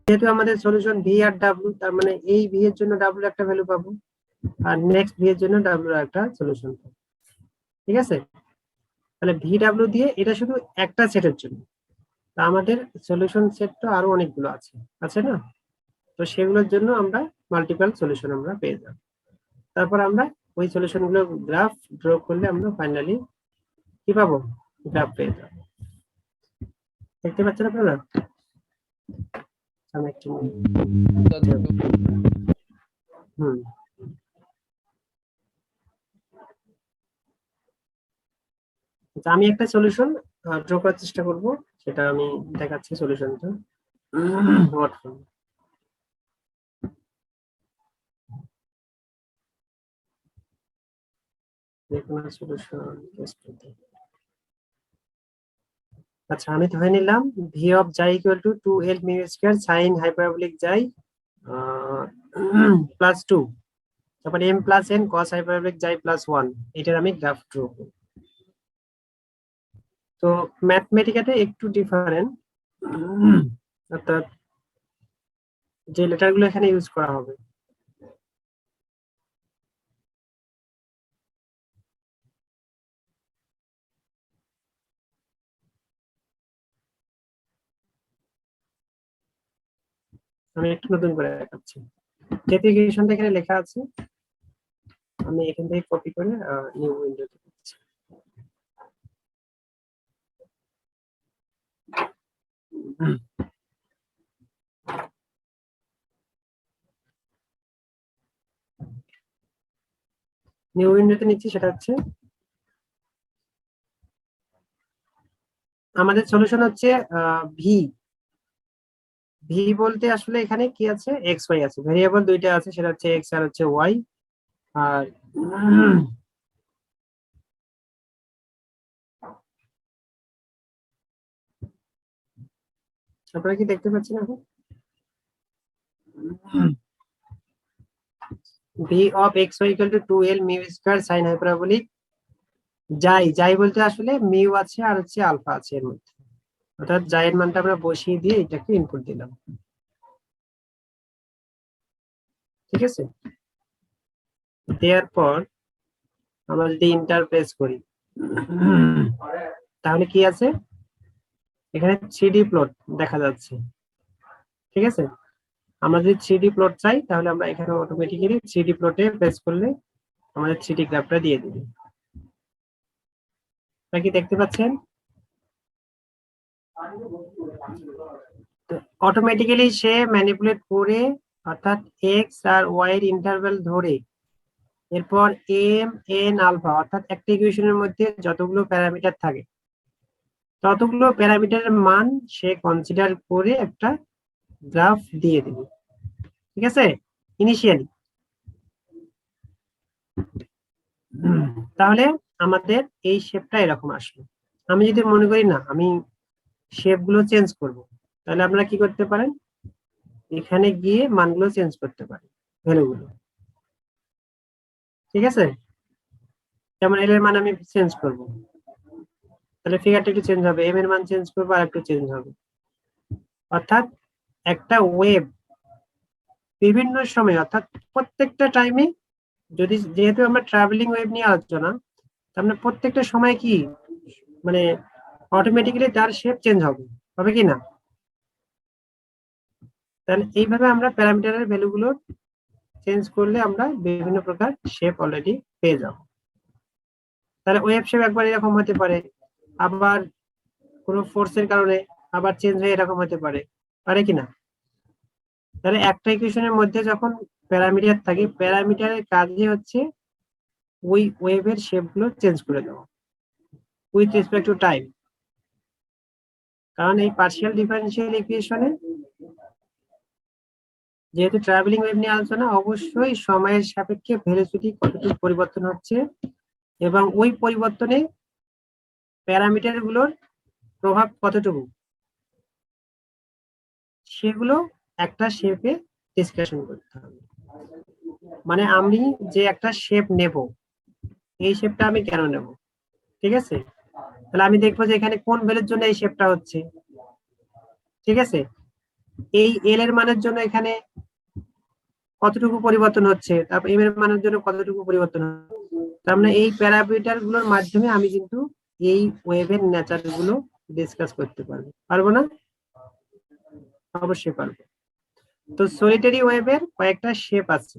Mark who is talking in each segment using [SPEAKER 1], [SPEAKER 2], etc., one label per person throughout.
[SPEAKER 1] যেহেতু আমাদের solution V আর W, তার মানে এই ভি এর জন্য ডাব্লিউ একটা ভ্যালু পাবো আর নেক্সট ভি এর জন্য ডাব্লিউ একটা সলিউশন পাবো। ঠিক আছে, তাহলে ভি ডাব্লিউ দিয়ে এটা শুধু একটা সেটের জন্য, তা আমাদের সলিউশন সেট তো আরো অনেকগুলো আছে না, তো সেগুলোর জন্য আমরা মাল্টিপল সলিউশন আমরা পেয়ে যাব। তারপর আমরা ওই সলিউশন গুলো গ্রাফ ড্র করলে আমরা ফাইনালি কি পাবো, গ্রাফ পেয়ে যাব। দেখতে পাচ্ছেন আপনারা? আমি একটু আমি একটা সলিউশন ড্র করার চেষ্টা করব, সেটা আমি দেখাচ্ছি সলিউশনটা। আচ্ছা, আমি ধরে নিলাম ভি অফ জাই equal to 2l mu square sine hyperbolic জাই প্লাস 2, তারপর m প্লাস n কস হাইপারবোলিক জাই প্লাস 1, এটার আমি গ্রাফ ড্র করব। তো ম্যাথমেটিক্যালি একটু ডিফারেন্ট, অর্থাৎ যে লেটারগুলো এখানে ইউজ করা হবে আমি একটু নতুন করে দেখাচ্ছি। যেহেতু ইকুয়েশনটা এখানে লেখা আছে, আমি এখান থেকে কপি করে নিউ উইন্ডোতে দিচ্ছি। নিউ উইন্ডোতে নিচ্ছি, সেটা হচ্ছে আমাদের সলিউশন হচ্ছে ভি। ভি বলতে আসলে এখানে কি আছে, এক্স ওয়াই আছে, ভেরিয়েবল দুইটা আছে, সেটা হচ্ছে এক্স আর হচ্ছে ওয়াই। আর আপনারা কি দেখতে পাচ্ছেন এখন? V of x y equal to 2l mu square sine hyperbolic xi. Xi বলতে আসলে মিউ আছে আর হচ্ছে আলফা আছে এর মধ্যে, অর্থাৎ জাই এর মানটা আমরা বসিয়ে দিয়ে এটাকে ইনপুট দিলাম। ঠিক আছে, দেওয়ার পর আমরা যদি ইন্টারপ্রেস করি তাহলে কি আছে, এখানে 3D প্লট দেখা যাচ্ছে। ঠিক আছে, আমরা যদি 3D প্লট চাই তাহলে আমরা এখানে অটোমেটিক্যালি 3D প্লটে প্রেস করলে আমাদের 3D গ্রাফটা দিয়ে দিবে। কি দেখতে পাচ্ছেন? অটোমেটিক্যালি সে ম্যানিপুলেট করে, অর্থাৎ এক্স আর ওয়াই এর ইন্টারভ্যাল ধরে, এরপর এম এন আলফা, অর্থাৎ একটা ইকুয়েশনের মধ্যে যতগুলো প্যারামিটার থাকে ততগুলো প্যারামিটারের মান সে কনসিডার করে একটা গ্রাফ দিয়ে দিবে। ঠিক আছে, ইনিশিয়ালি। তাহলে আমাদের এই শেপটা এরকম আসলো। আমি যদি মনে করি না আমি শেপ গুলো চেঞ্জ করব, তাহলে আপনারা কি করতে পারেন, এখানে গিয়ে মানগুলো চেঞ্জ করতে পারেন, ভ্যালুগুলো। ঠিক আছে, যেমন এল এর মান আমি চেঞ্জ করব, তাহলে ফিগারটা একটু চেঞ্জ হবে, এম এর মান চেঞ্জ করবো আর একটু চেঞ্জ হবে। অর্থাৎ একটা ওয়েভ বিভিন্ন সময়, অর্থাৎ প্রত্যেকটা টাইমে, যদি যেহেতু আমরা ট্রাভেলিং ওয়েভ নিয়ে আলোচনা, তাহলে প্রত্যেকটা সময় কি মানে অটোমেটিক্যালি তার শেপ চেঞ্জ হবে কি না? তাহলে এইভাবে আমরা প্যারামিটারের ভ্যালুগুলো চেঞ্জ করলে আমরা বিভিন্ন প্রকার শেপ অলরেডি পেয়ে যাব। তাহলে ওয়েভ শেপ একবার এরকম হতে পারে, আবার কোনো ফোর্সের কারণে আবার চেঞ্জ হয়ে এরকম হতে পারে, পারে কিনা? তাহলে একটা ইকুয়েশনের মধ্যে যখন প্যারামিটার থাকে, প্যারামিটারের কাজই হচ্ছে ওই ওয়েভের শেপগুলো চেঞ্জ করে দেওয়া উইথ রেসপেক্ট টু টাইম। কারণ এই পার্শিয়াল ডিফারেনশিয়াল ইকুয়েশনে যেহেতু ট্রাভেলিং ওয়েভ নিয়ে আলোচনা, অবশ্যই সময়ের সাপেক্ষে ভেলোসিটি কতটুকু পরিবর্তন হচ্ছে এবং ওই পরিবর্তনে প্যারামিটার গুলোর প্রভাব কতটুকু, সেগুলো একটা শেপে ডিসকাশন করতে হবে। মানে আমি যে একটা শেপ নেব, এই শেপটা আমি কেন নেব, ঠিক আছে? তাহলে আমি দেখবো যে এখানে কোন ভ্যালুর জন্য এই শেপটা হচ্ছে, ঠিক আছে? এই এল এর মানের জন্য এখানে কতটুকু পরিবর্তন হচ্ছে, তারপর এম এর মানের জন্য কতটুকু পরিবর্তন হচ্ছে। তার মানে এই প্যারামিটার গুলোর মাধ্যমে আমি কিন্তু এই ওয়েভের নেচার গুলো ডিসকাস করতে পারবো না? অবশ্যই পারবো। তো সলিটারি ওয়েভের কয়েকটা শেপ আছে,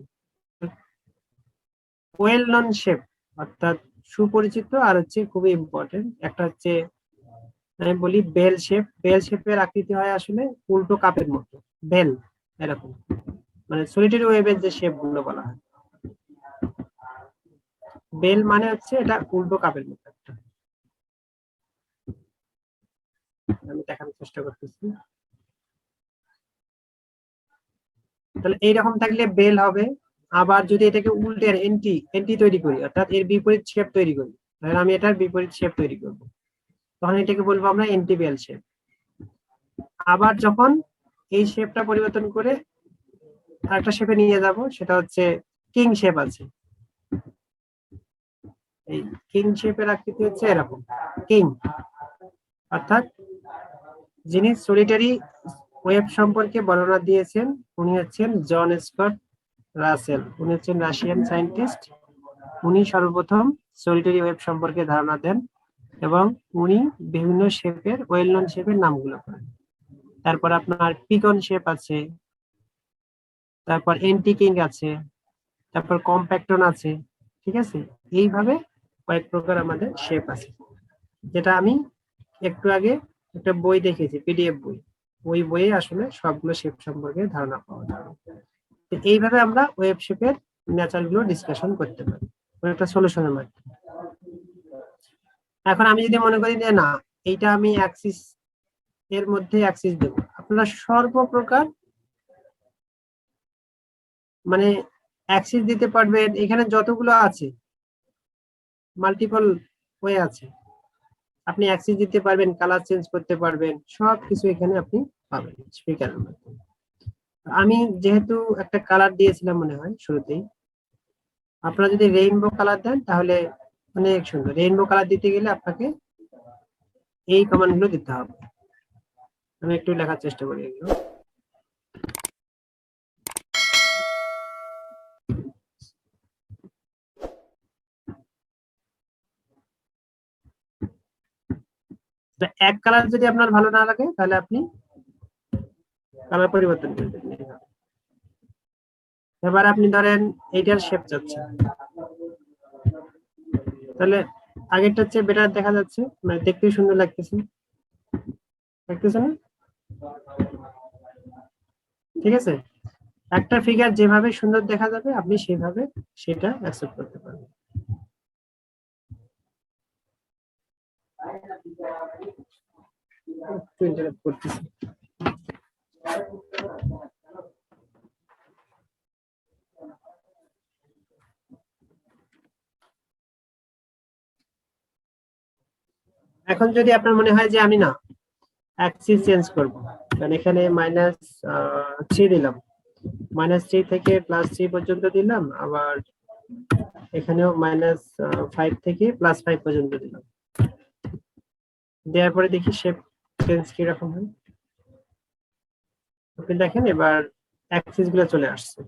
[SPEAKER 1] ওয়েল নন শেপ অর্থাৎ সুপরিচিত, আর হচ্ছে খুবই ইম্পর্টেন্ট একটা হচ্ছে আমি বলি বেল শেপ। বেল শেপের আকৃতি হয় আসলে উল্টো কাপের মতো, বেল এরকম, মানে সলিটারি ওয়েভের যে শেপ গুলো বলা হয়, বেল মানে হচ্ছে এটা উল্টো কাপের মতো একটা। আমি দেখানোর চেষ্টা করতেছি। তাহলে এইরকম থাকলে বেল হবে। আবার যদি এটাকে উল্টে এন্টি এন্টি তৈরি করি, অর্থাৎ এর বিপরীত শেপ তৈরি করি, তাহলে আমি এটার বিপরীত শেপ তৈরি করব, তখন এটাকে বলবো আমরা এন্টি বেল শেপ। আবার যখন এই শেপটা পরিবর্তন করে আরেকটা শেপে নিয়ে যাব, সেটা হচ্ছে কিং শেপ আছে। এই কিং শেপের আকৃতি হচ্ছে এরকম, কিং, অর্থাৎ যিনি সলিটারি ওয়েভ সম্পর্কে বর্ণনা দিয়েছেন উনি হচ্ছেন জন স্কট রাসেল। উনি হচ্ছেন রাশিয়ান সায়েন্টিস্ট। উনি সর্বপ্রথম সলিটারি ওয়েভ সম্পর্কে ধারণা দেন এবং উনি বিভিন্ন শেপের ওয়েল নন শেপের নামগুলো করেন। তারপর আপনার পিকন শেপ আছে, তারপর এন্টি কিং আছে, তারপর কম্প্যাক্টন আছে, ঠিক আছে? এইভাবে কয়েক প্রকার আমাদের শেপ আছে, যেটা আমি একটু আগে একটা বই দেখেছি, পিডিএফ বই, ওই বইয়ে আসলে সবগুলো শেপ সম্পর্কে ধারণা পাওয়া যাবে। এইভাবে আমরা ওয়েব শেপের নেচার গুলো ডিসকাশন করতে পারি একটা সলিউশনের মাধ্যমে। এখন আমি যদি মনে করি যে না, এইটা আমি অ্যাক্সিস এর মধ্যে অ্যাক্সিস দেব, আপনারা সর্বপ্রকার মানে অ্যাক্সিস দিতে পারবেন। এখানে যতগুলো আছে মাল্টিপল ওয়ে আছে, আপনি অ্যাক্সিস দিতে পারবেন, কালার চেঞ্জ করতে পারবেন, সবকিছু এখানে আপনি পাবেন স্পিকারের মাধ্যমে। আমি যেহেতু একটা কালার দিয়েছিলাম মনে হয় শুরুতেই, আপনারা যদি রেইনবো কালার দেন তাহলে অনেক সুন্দর। রেইনবো কালার দিতে গেলে আপনাকে এই কমান্ড গুলো দিতে হবে। আমি একটু লেখার চেষ্টা করি এগুলো। এক কালার যদি আপনার ভালো না লাগে তাহলে আপনি কালার পরিবর্তন করবেন। এবার আপনি ধরেন এইটার শেপ চাচ্ছেন, তাহলে আগেরটা চেয়ে বেটার দেখা যাচ্ছে, মানে দেখতে সুন্দর লাগতেছে, দেখতেছে না? ঠিক আছে, একটা ফিগার যেভাবে সুন্দর দেখা যাবে আপনি সেভাবে সেটা অ্যাকসেপ্ট করতে পারবেন। এখন যদি আপনার মনে হয় যে আমি না অ্যাক্সিস চেঞ্জ করবো, কারণ এখানে -3 দিলাম, -3 থেকে +3 পর্যন্ত দিলাম, আবার এখানেও -5 থেকে +5 পর্যন্ত দিলাম, দেওয়ার পরে দেখি শেপ চেঞ্জ কিরকম হয়। আপনি দেখেন এবার অ্যাক্সিস গুলো চলে আসছে।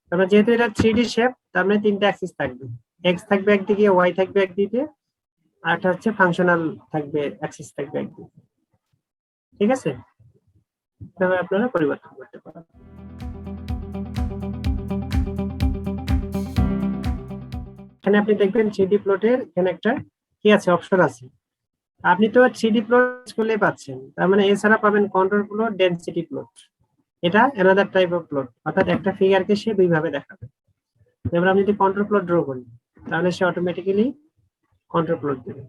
[SPEAKER 1] তারপরে যেহেতু এটা 3D শেপ, তার মানে 3টা অ্যাক্সিস থাকবে, এক্স থাকবে একদিকে, ওয়াই থাকবে একদিকে, আর একটা হচ্ছে ফাংশনাল থাকবে, অ্যাক্সিস থাকবে একদিকে, ঠিক আছে? তবে আপনারা পরিবর্তন করতে পারেন। এখানে আপনি দেখবেন 3D প্লটের এখানে একটা কি আছে, অপশন আছে। আপনি তো 3D প্লট করলে পাচ্ছেন, তার মানে এছাড়া পাবেন কন্ট্রোল প্লট, ডেনসিটি প্লট। এটা অ্যানাদার টাইপ অফ প্লট, অর্থাৎ একটা ফিগারকে সে দুই ভাবে দেখাবে। এবার আমি যদি কন্ট্রোল প্লট ড্র করি তাহলে সে অটোমেটিক্যালি কন্ট্রোল প্লট দেবে।